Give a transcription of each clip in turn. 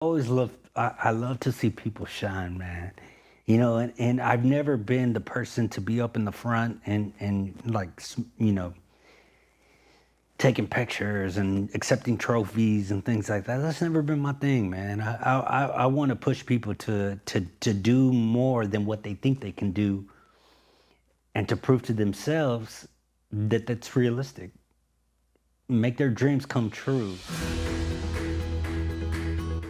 always love I love to see people shine, man. And I've never been the person to be up in the front and like taking pictures and accepting trophies and things like that. That's never been my thing, man. I want to push people to do more than what they think they can do, and to prove to themselves that that's realistic. Make their dreams come true.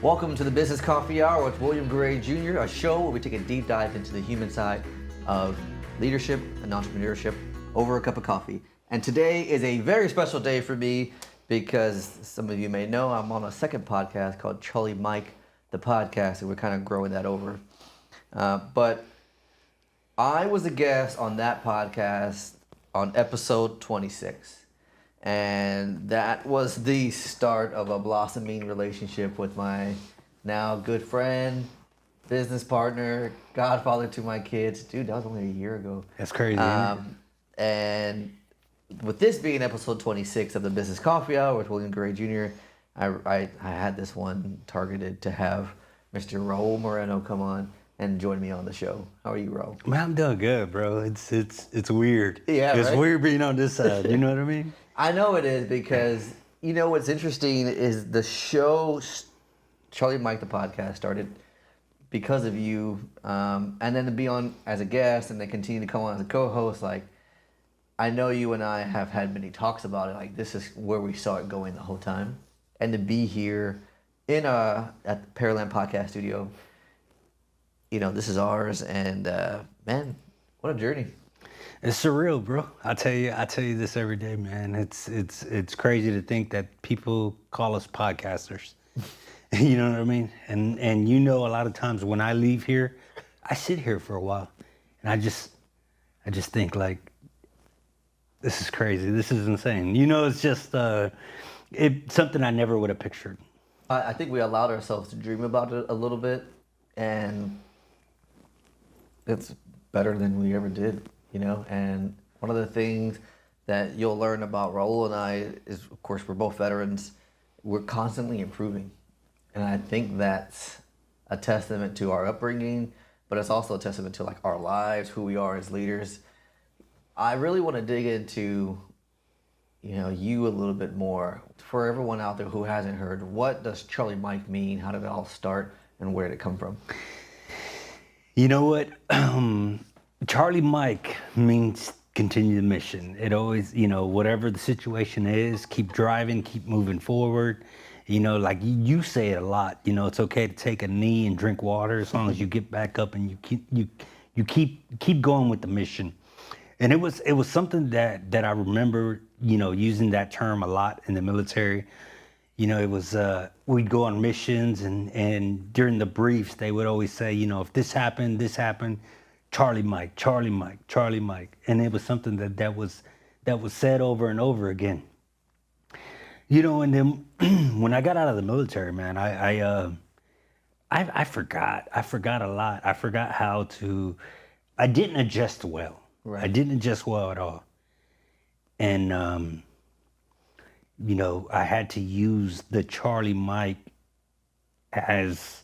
Welcome to the Business Coffee Hour with William Gray Jr., a show where we take a deep dive into the human side of leadership and entrepreneurship over a cup of coffee. And today is a very special day for me because some of you may know I'm on a second podcast called Charlie Mike, the podcast, and we're kind of growing that over. But I was a guest on that podcast on episode 26. And that was the start of a blossoming relationship with my now good friend, business partner, godfather to my kids. Dude, that was only a year ago. That's crazy. And with this being episode 26 of the Business Coffee Hour with William Gray Jr., I had this one targeted to have Mr. Raul Moreno come on and join me on the show. How are you, Raul? Man, I'm doing good, bro. It's weird. Yeah, it's right? weird being on this side. You know what I mean? I know it is because, you know, what's interesting is the show, Charlie Mike, the podcast, started because of you. And then to be on as a guest and then continue to come on as a co-host, like, I know you and I have had many talks about it. Like, this is where we saw it going the whole time. And to be here at the Pearland Podcast Studio, you know, this is ours. And, man, what a journey. It's surreal, bro. I tell you this every day, man. It's crazy to think that people call us podcasters. You know what I mean? And you know, a lot of times when I leave here, I sit here for a while, and I just think, like, this is crazy. This is insane. You know, it's just it's something I never would have pictured. I think we allowed ourselves to dream about it a little bit, and it's better than we ever did. You know, and one of the things that you'll learn about Raul and I is, of course, we're both veterans. We're constantly improving. And I think that's a testament to our upbringing, but it's also a testament to, like, our lives, who we are as leaders. I really want to dig into, you know, you a little bit more. For everyone out there who hasn't heard, what does Charlie Mike mean? How did it all start, and where did it come from? You know what? Charlie Mike means continue the mission. It always, you know, whatever the situation is, keep driving, keep moving forward. You know, like you say it a lot. You know, it's okay to take a knee and drink water as long as you get back up and you keep going with the mission. And it was something that I remember, you know, using that term a lot in the military. You know, it was we'd go on missions, and during the briefs they would always say, you know, if this happened. Charlie Mike, Charlie Mike, Charlie Mike. And it was something that was said over and over again. You know, and then when I got out of the military, man, I forgot a lot. I forgot how to, I didn't adjust well. Right. I didn't adjust well at all. And, you know, I had to use the Charlie Mike as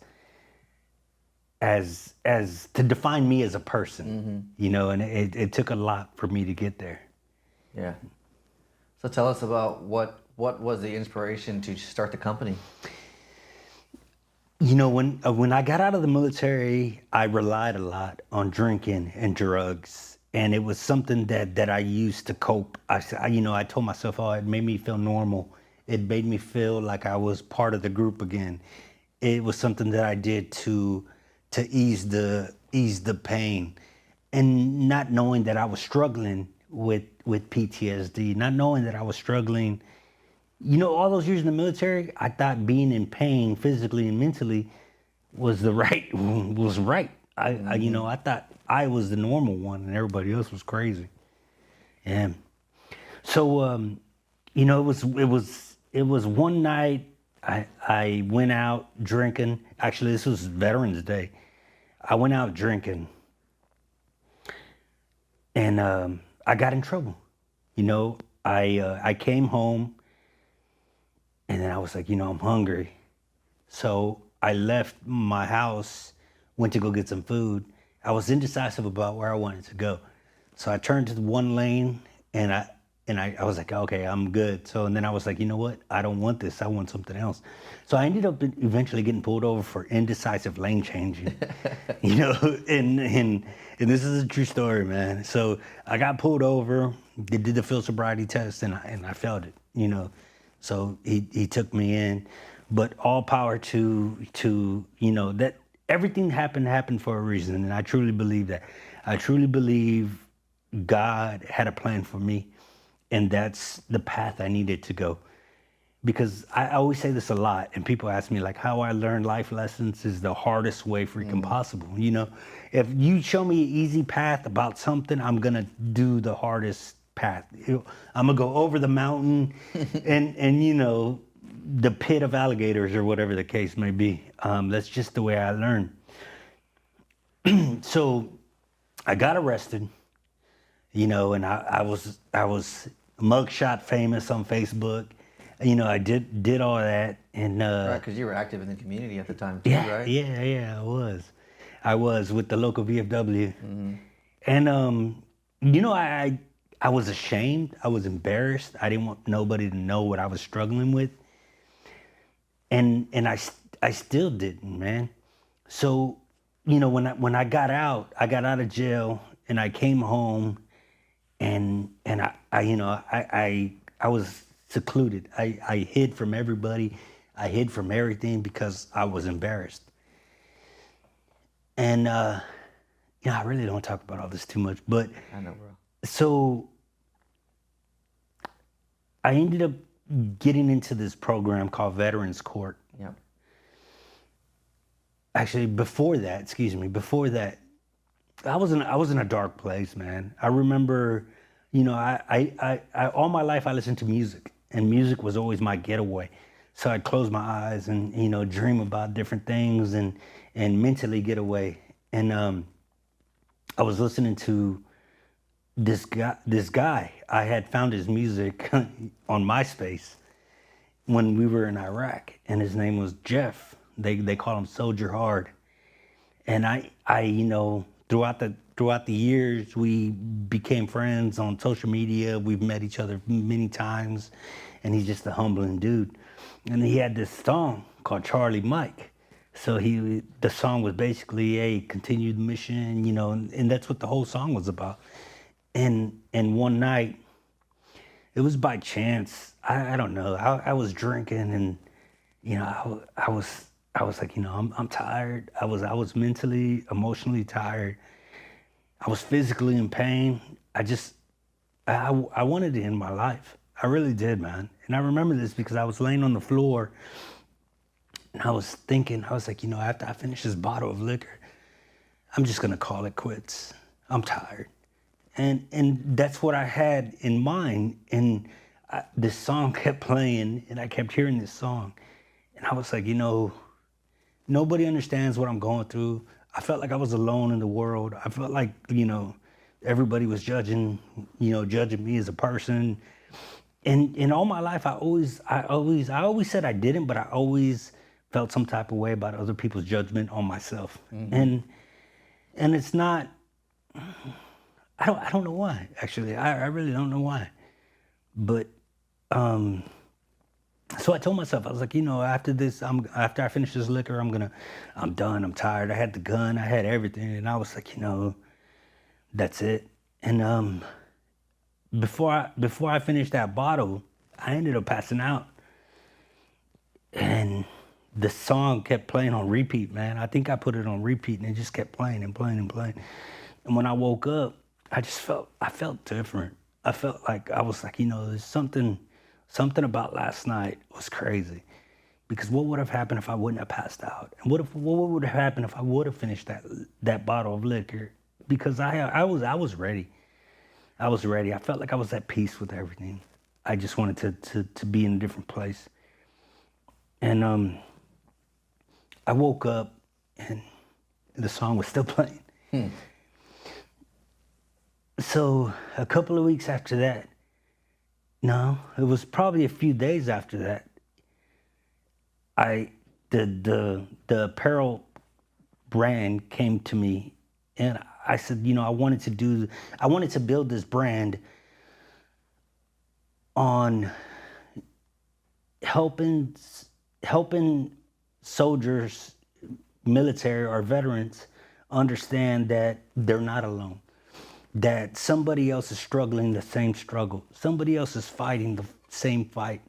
to define me as a person, you know, and it took a lot for me to get there. Yeah. So tell us about what was the inspiration to start the company? You know, when I got out of the military, I relied a lot on drinking and drugs, and it was something that I used to cope. I told myself, oh, it made me feel normal. It made me feel like I was part of the group again. It was something that I did to ease the pain, and not knowing that I was struggling with PTSD, not knowing that I was struggling. You know, all those years in the military, I thought being in pain physically and mentally was right. I thought I was the normal one and everybody else was crazy. And so, you know, it was one night I went out drinking. Actually, this was Veterans Day. I went out drinking, and I got in trouble. You know, I came home, and then I was like, you know, I'm hungry. So I left my house, went to go get some food. I was indecisive about where I wanted to go. So I turned to the one lane and I was like, okay, I'm good. So and then I was like, you know what? I don't want this. I want something else. So I ended up eventually getting pulled over for indecisive lane changing. You know, and this is a true story, man. So I got pulled over. They did the field sobriety test, and I failed it. You know, so he took me in. But all power to you know that everything happened for a reason, and I truly believe that. I truly believe God had a plan for me, and that's the path I needed to go. Because I always say this a lot, and people ask me like, how I learned life lessons is the hardest way freaking possible. You know, if you show me an easy path about something, I'm gonna do the hardest path. I'm gonna go over the mountain, and you know, the pit of alligators or whatever the case may be. That's just the way I learn. So I got arrested, you know, and I was mugshot famous on Facebook. You know, I did all that, and Right, because you were active in the community at the time too, yeah, right? yeah, I was with the local VFW, and you know, I was ashamed, I was embarrassed, I didn't want nobody to know what I was struggling with, and I still didn't, man. So, you know, when I got out of jail, and I came home, and I you know, I was secluded. I hid from everybody. I hid from everything because I was embarrassed. And you know, I really don't talk about all this too much, but I know, bro. so I ended up getting into this program called Veterans Court. Yep. Actually, before that, I was in a dark place, man. I remember, you know, I all my life I listened to music, and music was always my getaway. So I'd close my eyes and, you know, dream about different things and mentally get away. And I was listening to this guy. I had found his music on MySpace when we were in Iraq, and his name was Jeff. They call him Soldier Hard. And I you know, throughout the years, we became friends on social media. We've met each other many times, and he's just a humbling dude. And he had this song called Charlie Mike. So the song was basically a continued mission, you know, and that's what the whole song was about. And one night, it was by chance. I don't know. I was drinking, and you know, I was like, you know, I'm tired. I was mentally, emotionally tired. I was physically in pain. I wanted to end my life. I really did, man. And I remember this because I was laying on the floor, and I was thinking, I was like, you know, after I finish this bottle of liquor, I'm just gonna call it quits. I'm tired. And that's what I had in mind. And this song kept playing, and I kept hearing this song. And I was like, you know, nobody understands what I'm going through. I felt like I was alone in the world. I felt like, you know, everybody was judging me as a person. And in all my life, I always said I didn't, but I always felt some type of way about other people's judgment on myself. And it's not, I don't know why, actually. I really don't know why. But so I told myself, I was like, you know, after I finish this liquor, I'm done. I'm tired. I had the gun. I had everything. And I was like, you know, that's it. And before I finished that bottle, I ended up passing out. And the song kept playing on repeat, man. I think I put it on repeat, and it just kept playing and playing and playing. And when I woke up, I felt different. I felt like, I was like, you know, there's something about last night was crazy. Because what would have happened if I wouldn't have passed out? And what would have happened if I would have finished that bottle of liquor? Because I was ready. I was ready. I felt like I was at peace with everything. I just wanted to be in a different place. And I woke up, and the song was still playing. So a couple of weeks after that, no, it was probably a few days after that, the apparel brand came to me, and I said, I wanted to build this brand on helping soldiers, military or veterans understand that they're not alone, that somebody else is struggling the same struggle, somebody else is fighting the same fight.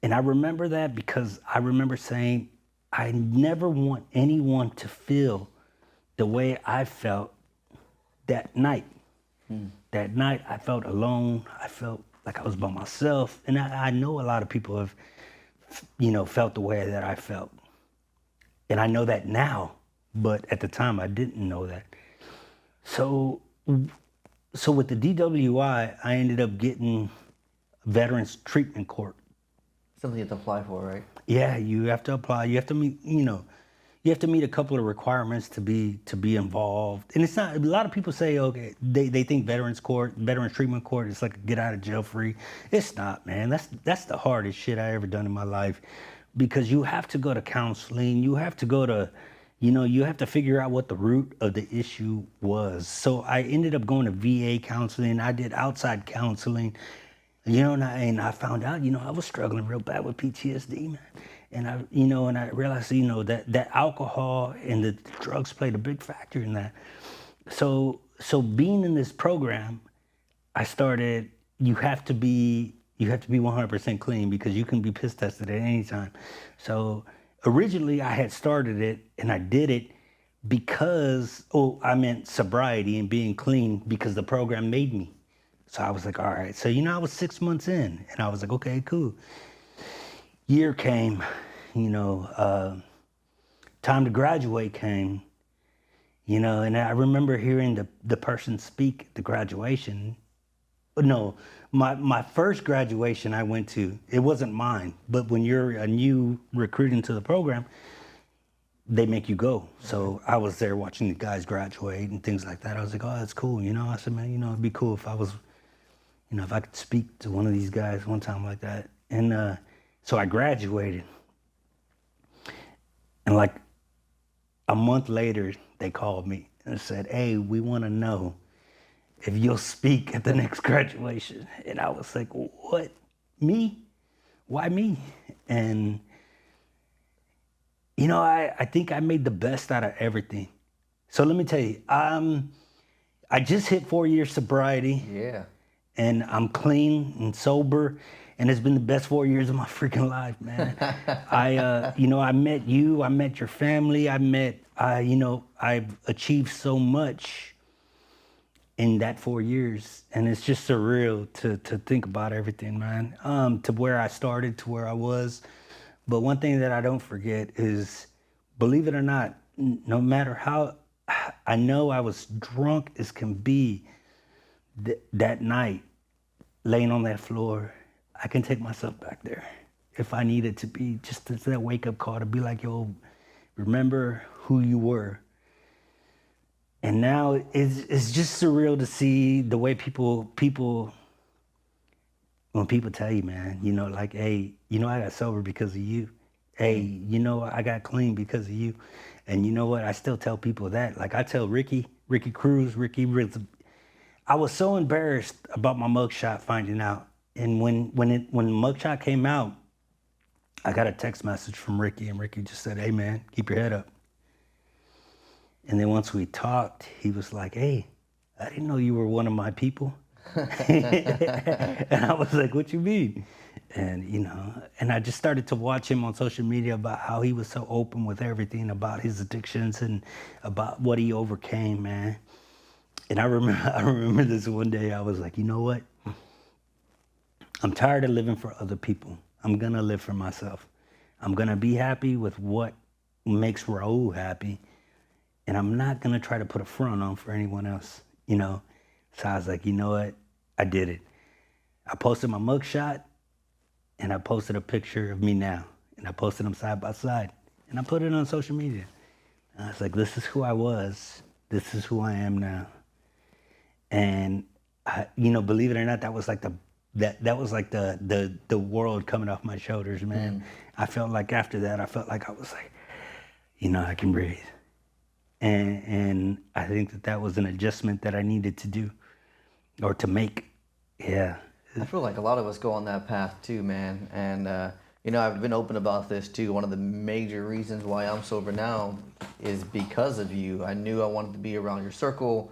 And I remember that because I remember saying, I never want anyone to feel the way I felt that night. That night I felt alone. I felt like I was by myself. And I know a lot of people have, felt the way that I felt. And I know that now, but at the time I didn't know that. So with the DWI, I ended up getting Veterans Treatment Court. Something you have to apply for, right? Yeah, you have to apply. You have to meet, you have to meet a couple of requirements to be involved. And it's not, a lot of people say, okay, they think Veterans Treatment Court is like a get out of jail free. It's not, man. That's the hardest shit I ever done in my life, because you have to go to counseling. You have to go to, you have to figure out what the root of the issue was. So I ended up going to VA counseling. I did outside counseling. And I found out, I was struggling real bad with PTSD, man. And I realized, that alcohol and the drugs played a big factor in that. So being in this program, I started, you have to be 100% clean, because you can be piss tested at any time. So originally I had started it, and I did it because, I meant sobriety and being clean, because the program made me. So I was like, all right. So, I was 6 months in, and I was like, okay, cool. Year came, time to graduate came, and I remember hearing the person speak at the graduation. No, my first graduation I went to, it wasn't mine, but when you're a new recruit into the program, they make you go. So I was there watching the guys graduate and things like that. I was like, oh, that's cool. I said, man, it'd be cool if I was, if I could speak to one of these guys one time like that. And so I graduated. And like a month later, they called me and said, hey, we want to know if you'll speak at the next graduation. And I was like, what? Me? Why me? And, I think I made the best out of everything. So let me tell you, I just hit 4 years sobriety. Yeah. And I'm clean and sober, and it's been the best 4 years of my freaking life, man. I met you, I met your family, I've achieved so much in that 4 years, and it's just surreal to think about everything, man. To where I started, to where I was. But one thing that I don't forget is, believe it or not, no matter how, I know I was drunk as can be, that night, laying on that floor, I can take myself back there if I needed to be, just as that wake-up call to be like, yo, remember who you were. And now it's just surreal to see the way people, when people tell you, man, like, hey, I got sober because of you. Hey, I got clean because of you. And you know what? I still tell people that. Like, I tell Ricky Cruz, I was so embarrassed about my mugshot finding out. And when the mugshot came out, I got a text message from Ricky, and Ricky just said, hey man, keep your head up. And then once we talked, he was like, hey, I didn't know you were one of my people. And I was like, what you mean? And, and I just started to watch him on social media about how he was so open with everything about his addictions and about what he overcame, man. And I remember this one day, I was like, you know what? I'm tired of living for other people. I'm gonna live for myself. I'm gonna be happy with what makes Raul happy. And I'm not gonna try to put a front on for anyone else, So I was like, you know what? I did it. I posted my mugshot, and I posted a picture of me now. And I posted them side by side. And I put it on social media. And I was like, this is who I was. This is who I am now. And, believe it or not, that was like that was like the world coming off my shoulders, man. I felt like after that, I felt like I was like, I can breathe. And I think that was an adjustment that I needed to do or to make. Yeah. I feel like a lot of us go on that path too, man. And, I've been open about this too. One of the major reasons why I'm sober now is because of you. I knew I wanted to be around your circle,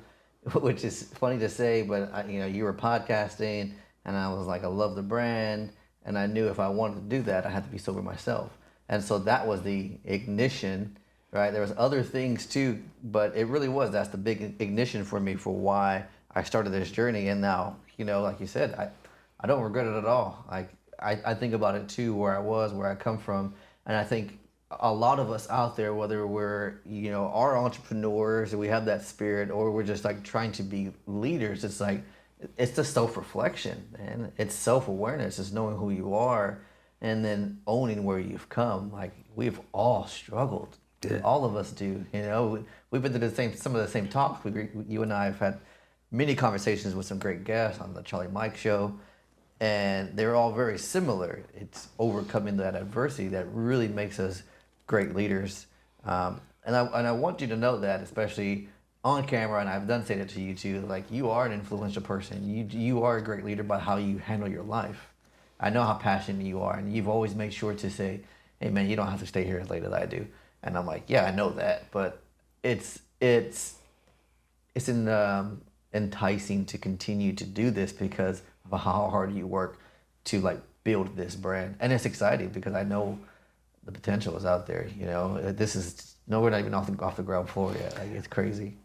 which is funny to say, but, you were podcasting and I was like, I love the brand. And I knew if I wanted to do that, I had to be sober myself. And so that was the ignition, right? There was other things too, but it really was. That's the big ignition for me for why I started this journey. And now, like you said, I don't regret it at all. I think about it too, where I was, where I come from. And I think a lot of us out there, whether we're, are entrepreneurs and we have that spirit, or we're just like trying to be leaders, it's like, it's the self-reflection, man. It's self-awareness. It's knowing who you are and then owning where you've come. Like, we've all struggled. Yeah. All of us do. We've been to some of the same talks. You and I have had many conversations with some great guests on the Charlie Mike show, and they're all very similar. It's overcoming that adversity that really makes us great leaders. And I want you to know that, especially on camera, and I've done say that to you too, like, you are an influential person. You are a great leader by how you handle your life. I know how passionate you are, and you've always made sure to say, hey man, you don't have to stay here as late as I do. And I'm like, yeah, I know that, but it's enticing to continue to do this because of how hard you work to like build this brand. And it's exciting because I know the potential is out there. This is we're not even off the ground floor yet. Like, it's crazy.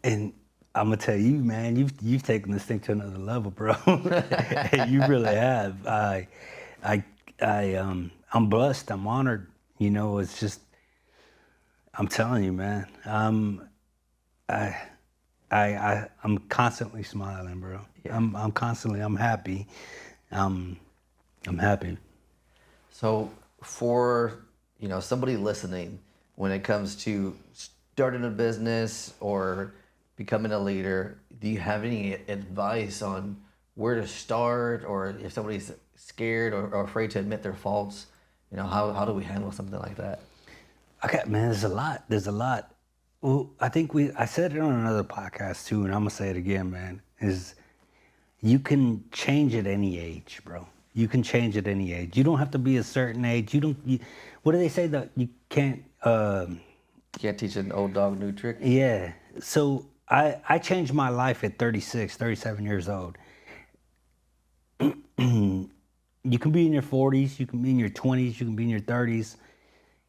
And I'm gonna tell you, man, you've taken this thing to another level, bro. You really have. I'm blessed. I'm honored. It's just, I'm telling you, man. I'm constantly smiling, bro. Yeah. I'm happy. I'm happy. So for somebody listening, when it comes to starting a business or becoming a leader, do you have any advice on where to start, or if somebody's scared or afraid to admit their faults, how do we handle something like that? Okay, man, there's a lot. Well, I think I said it on another podcast too, and I'm gonna say it again, man, is you can change at any age, bro. You can change at any age. You don't have to be a certain age. What do they say that you can't, can't teach an old dog new trick? Yeah. So I changed my life at 36, 37 years old. You can be in your 40s, you can be in your 20s, you can be in your 30s.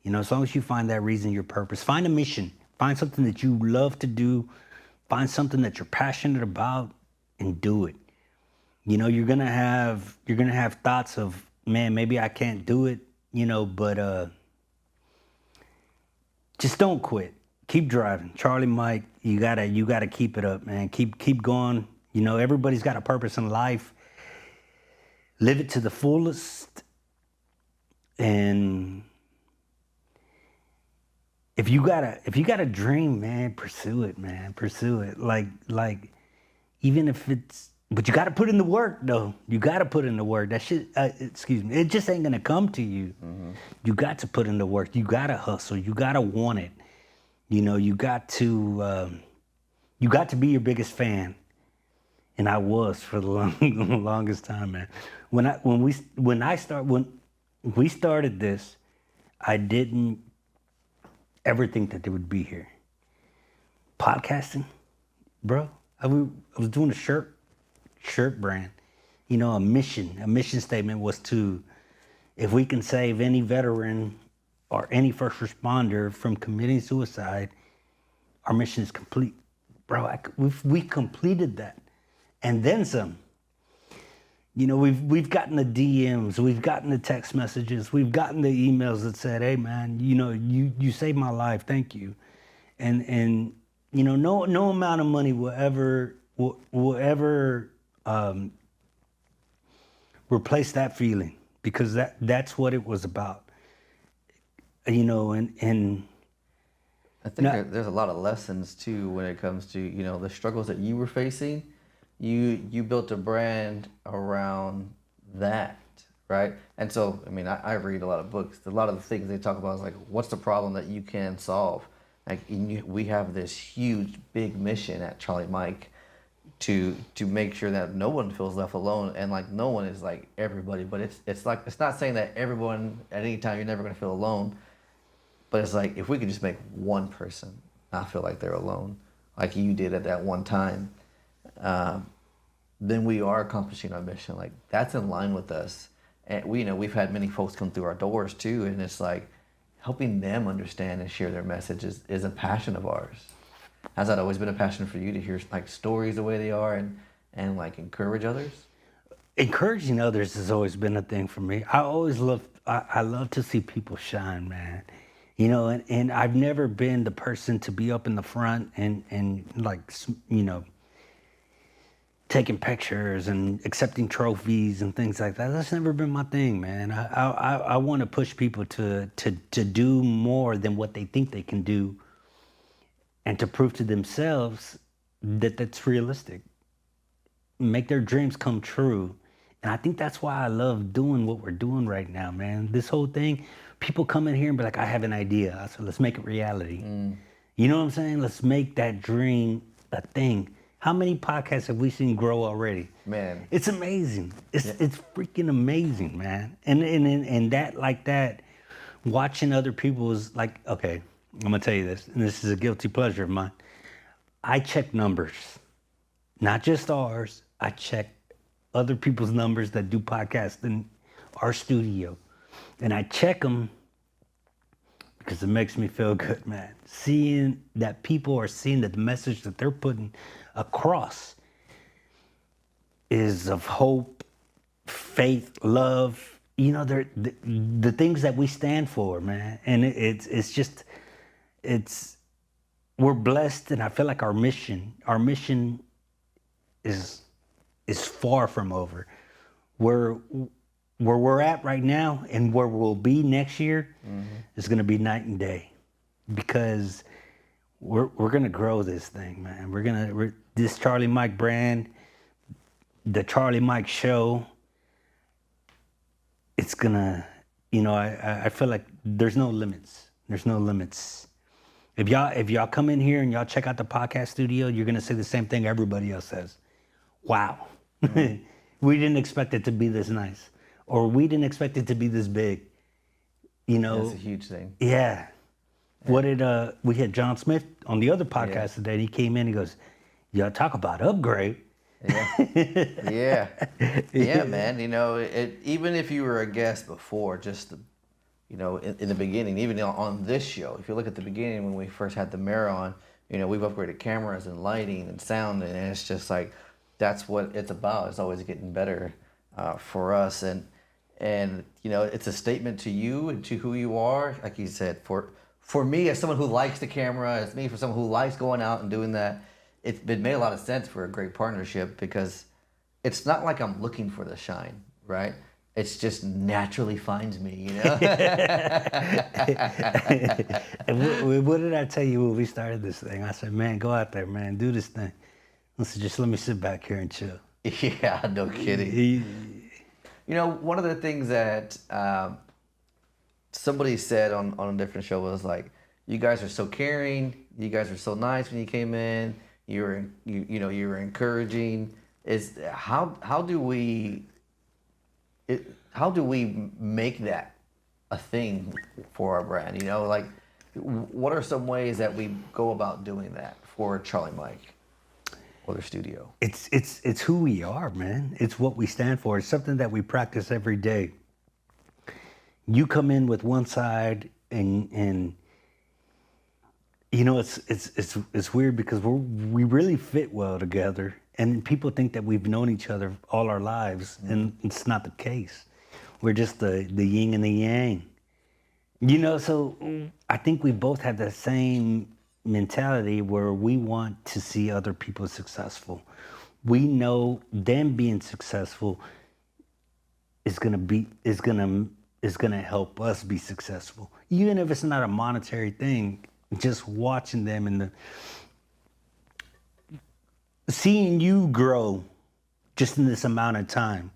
As long as you find that reason, your purpose. Find a mission. Find something that you love to do. Find something that you're passionate about and do it. You're gonna have thoughts of, man, maybe I can't do it, but just don't quit. Keep driving. Charlie Mike, you gotta keep it up, man. Keep going. Everybody's got a purpose in life. Live it to the fullest. And if you got a dream, man, pursue it, man. Pursue it. Like even if it's, but you got to put in the work, though. You got to put in the work. That shit, excuse me, it just ain't gonna come to you. Mm-hmm. You got to put in the work. You got to hustle. You got to want it. You got to be your biggest fan. And I was for the longest time, man. When we started this, I didn't ever think that they would be here. Podcasting, bro. I was doing a shirt brand. A mission statement was to, if we can save any veteran or any first responder from committing suicide, our mission is complete. Bro, we completed that. And then some. We've gotten the DMs, we've gotten the text messages, we've gotten the emails that said, hey man, you saved my life, thank you. And no amount of money will ever replace that feeling, because that's what it was about. And I think there's a lot of lessons too when it comes to the struggles that you were facing. you built a brand around that, right? And so, I mean, I read a lot of books. A lot of the things they talk about is like, what's the problem that you can solve? Like, we have this huge, big mission at Charlie Mike to make sure that no one feels left alone, and like no one is like everybody, but it's like, it's not saying that everyone at any time you're never gonna feel alone, but it's like if we could just make one person not feel like they're alone, like you did at that one time, then we are accomplishing our mission. Like that's in line with us, and we've had many folks come through our doors too, and it's like helping them understand and share their message is a passion of ours. Has that always been a passion for you to hear like stories the way they are and like encourage others? Encouraging others has always been a thing for me. I love to see people shine, man. And I've never been the person to be up in the front and like, taking pictures and accepting trophies and things like that. That's never been my thing, man. I want to push people to do more than what they think they can do, and to prove to themselves that that's realistic. Make their dreams come true. And I think that's why I love doing what we're doing right now, man. This whole thing, people come in here and be like, I have an idea. I said, let's make it reality. You know what I'm saying? Let's make that dream a thing. How many podcasts have we seen grow already? Man. It's amazing. It's freaking amazing, man. And that, like that, watching other people is like, okay, I'm gonna tell you this, and this is a guilty pleasure of mine. I check numbers, not just ours. I check other people's numbers that do podcasts in our studio, and I check them because it makes me feel good, man. Seeing that people are seeing that the message that they're putting across is of hope, faith, love. They're the things that we stand for, man. And we're blessed, and I feel like our mission is far from over. Where we're at right now and where we'll be next year is going to be night and day, because we're going to grow this thing, man. This Charlie Mike brand, the Charlie Mike show, it's gonna, I feel like there's no limits. There's no limits. If y'all come in here and y'all check out the podcast studio, you're gonna say the same thing everybody else says. Wow. We didn't expect it to be this nice, or we didn't expect it to be this big. That's a huge thing. Yeah. What did we had John Smith on the other podcast today, and he came in, he goes, y'all talk about upgrade. Yeah. Yeah, man. Even if you were a guest before, just in the beginning, even on this show, if you look at the beginning when we first had the mayor on, we've upgraded cameras and lighting and sound, and it's just like that's what it's about. It's always getting better for us, and it's a statement to you and to who you are. Like you said, for me as someone who likes the camera, it's me for someone who likes going out and doing that. It made a lot of sense for a great partnership, because it's not like I'm looking for the shine, right? It's just naturally finds me, And what did I tell you when we started this thing? I said, man, go out there, man, do this thing. I said, just let me sit back here and chill. Yeah, no kidding. One of the things that somebody said on a different show was like, you guys are so caring, you guys are so nice when you came in. You were encouraging. How do we make that a thing for our brand? Like what are some ways that we go about doing that for Charlie Mike or the studio? It's who we are, man. It's what we stand for. It's something that we practice every day. You come in with one side and it's weird, because we really fit well together, and people think that we've known each other all our lives, and it's not the case. We're just the yin and the yang. So I think we both have the same mentality where we want to see other people successful. We know them being successful is gonna help us be successful, even if it's not a monetary thing. Just watching them and seeing you grow just in this amount of time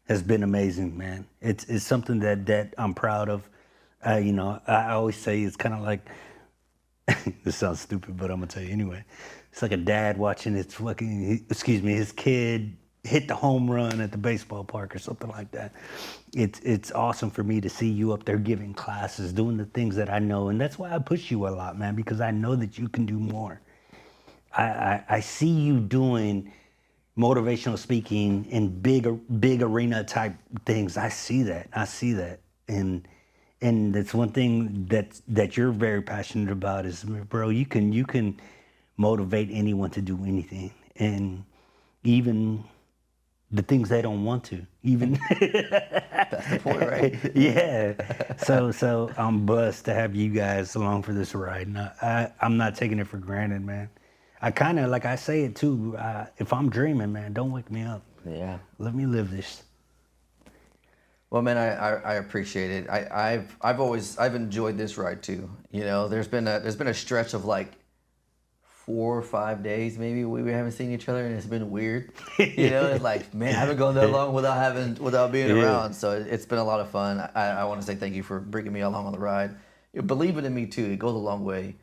has been amazing, man. It's something that I'm proud of. You know, I always say it's kind of like, this sounds stupid, but I'm gonna tell you anyway. It's like a dad watching his kid hit the home run at the baseball park or something like that. It's awesome for me to see you up there giving classes, doing the things that I know, and that's why I push you a lot, man, because I know that you can do more. I see you doing motivational speaking in big arena type things. I see that, and that's one thing that you're very passionate about is, bro, you can motivate anyone to do anything, and even the things they don't want to, even. That's the point, right? Yeah. So I'm blessed to have you guys along for this ride. And I'm not taking it for granted, man. I kind of, like I say it too, if I'm dreaming, man, don't wake me up. Yeah. Let me live this. Well, man, I appreciate it. I've enjoyed this ride too. You know, there's been a stretch of like 4 or 5 days maybe we haven't seen each other, and it's been weird. You know, it's like, man, I haven't gone that long without being around. So it's been a lot of fun. I want to say thank you for bringing me along on the ride. You believe it in me too. It goes a long way.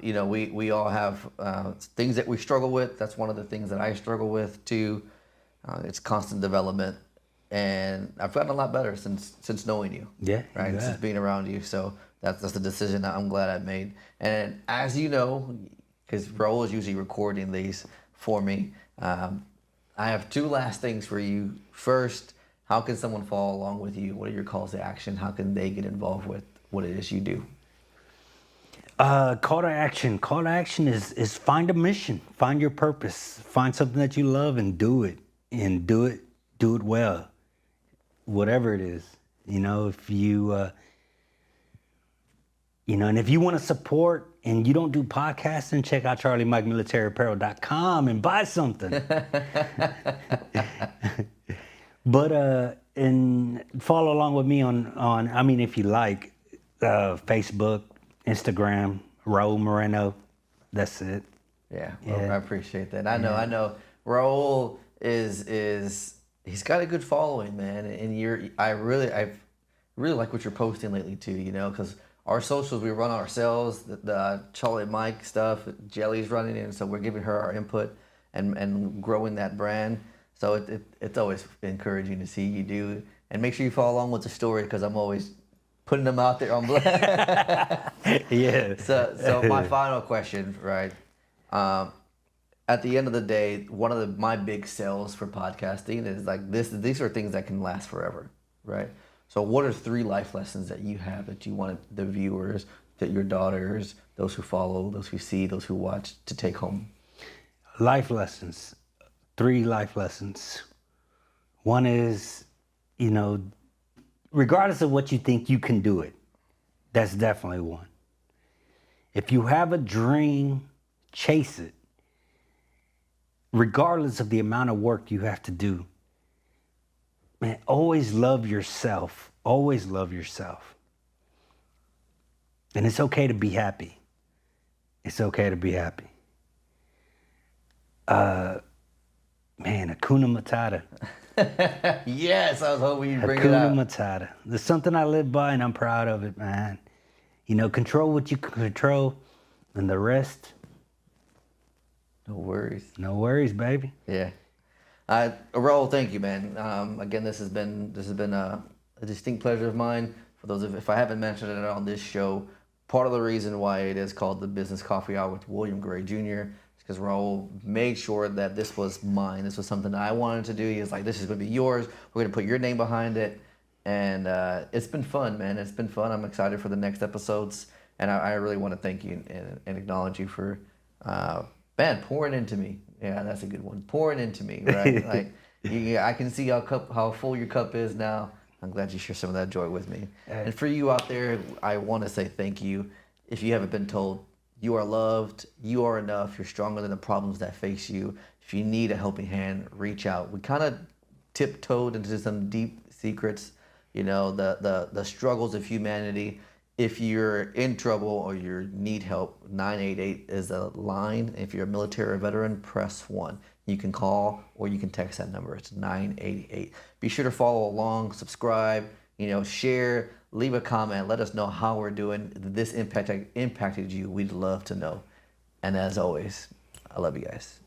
You know, we all have things that we struggle with. That's one of the things that I struggle with too. It's constant development, and I've gotten a lot better since knowing you. Yeah, right. you Since being around you. So that's the decision that I'm glad I made. And as you know, because Raul is usually recording these for me, I have 2 last things for you. First, how can someone follow along with you? What are your calls to action? How can they get involved with what it is you do? Call to action. Call to action is find a mission, find your purpose, find something that you love and do it, do it well, whatever it is. You know, if you, and if you want to support and you don't do podcasting, check out CharlieMikeMilitaryApparel.com and buy something. But and follow along with me on I mean, if you like, Facebook, Instagram, Raul Moreno. That's it. Yeah, well, I appreciate that. I know. Raul is he's got a good following, man, and I really like what you're posting lately too. You know, because our socials we run ourselves. The Charlie Mike stuff, Jelly's running it, so we're giving her our input and growing that brand. So it's always encouraging to see you do, and make sure you follow along with the story because I'm always putting them out there on Yeah. So my final question, right? At the end of the day, one of my big sales for podcasting is like this. These are things that can last forever, right? So what are 3 life lessons that you have that you want the viewers, that your daughters, those who follow, those who see, those who watch, to take home? Life lessons. 3 life lessons. One is, regardless of what you think, you can do it. That's definitely one. If you have a dream, chase it. Regardless of the amount of work you have to do. Man, always love yourself. Always love yourself. And it's okay to be happy. It's okay to be happy. Man, Hakuna Matata. Yes, I was hoping you'd bring it up. Hakuna Matata. There's something I live by, and I'm proud of it, man. Control what you can control, and the rest. No worries. No worries, baby. Yeah. Raul, thank you, man. Again, this has been a distinct pleasure of mine. For those if I haven't mentioned it on this show, part of the reason why it is called the Business Coffee Hour with William Gray Jr. is because Raul made sure that this was mine. This was something that I wanted to do. He was like, "This is going to be yours. We're going to put your name behind it," and it's been fun, man. It's been fun. I'm excited for the next episodes, and I really want to thank you and acknowledge you for, man, pouring into me. Yeah, that's a good one. Pouring into me, right? Like, I can see how full your cup is now. I'm glad you share some of that joy with me. And for you out there, I want to say thank you. If you haven't been told, you are loved, you are enough, you're stronger than the problems that face you. If you need a helping hand, reach out. We kind of tiptoed into some deep secrets, the struggles of humanity. If you're in trouble or you need help, 988 is a line. If you're a military veteran, press 1. you can call or you can text that number. It's 988. Be sure to follow along, subscribe, share, leave a comment. Let us know how we're doing. If this impacted you, we'd love to know. And as always, I love you guys.